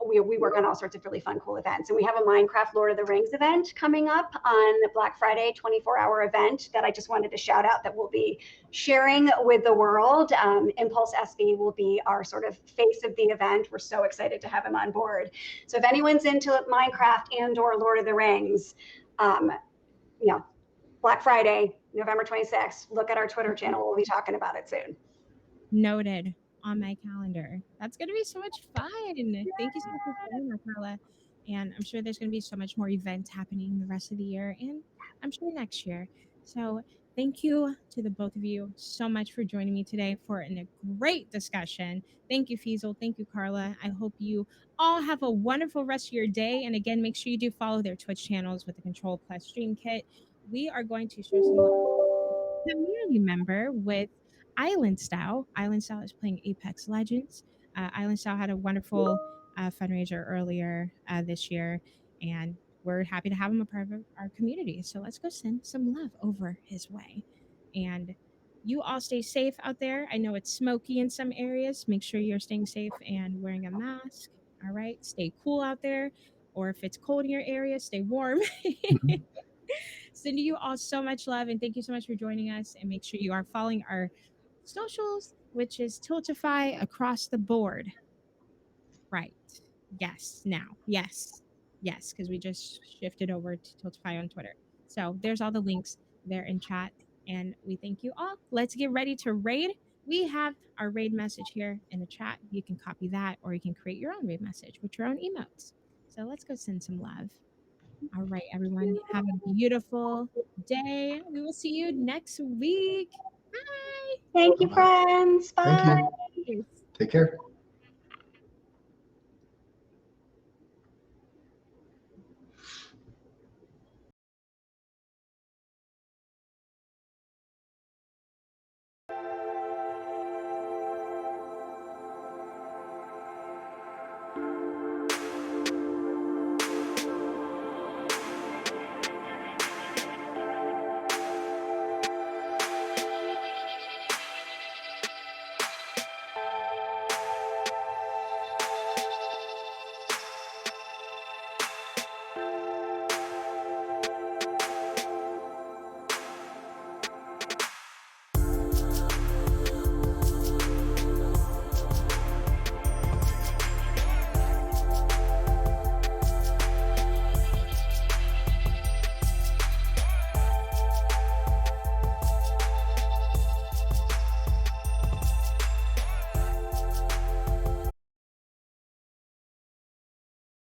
we work on all sorts of really fun, cool events. And we have a Minecraft Lord of the Rings event coming up on Black Friday, 24-hour event that I just wanted to shout out that we'll be sharing with the world. Impulse SB will be our sort of face of the event. We're so excited to have him on board. So if anyone's into Minecraft and or Lord of the Rings, Black Friday, November 26th, look at our Twitter channel. We'll be talking about it soon. Noted on my calendar. That's going to be so much fun. Thank you so much for sharing that, Carla. And I'm sure there's going to be so much more events happening the rest of the year and I'm sure next year. So thank you to the both of you so much for joining me today for a great discussion. Thank you, Feasel. Thank you, Carla. I hope you all have a wonderful rest of your day. And again, make sure you do follow their Twitch channels with the Control Plus Stream Kit. We are going to show some love community member with Island Style. Island Style is playing Apex Legends. Island Style had a wonderful fundraiser earlier this year, and we're happy to have him a part of our community. So let's go send some love over his way. And you all stay safe out there. I know it's smoky in some areas. Make sure you're staying safe and wearing a mask. All right. Stay cool out there. Or if it's cold in your area, stay warm. Sending you all so much love and thank you so much for joining us. And make sure you are following our socials, which is Tiltify across the board. Right. Yes. Now. Yes. Yes. Because we just shifted over to Tiltify on Twitter. So there's all the links there in chat. And we thank you all. Let's get ready to raid. We have our raid message here in the chat. You can copy that or you can create your own raid message with your own emotes. So let's go send some love. All right, everyone. Have a beautiful day. We will see you next week. Bye. Thank you, Bye-bye. friends. Thank Bye. you. Take care.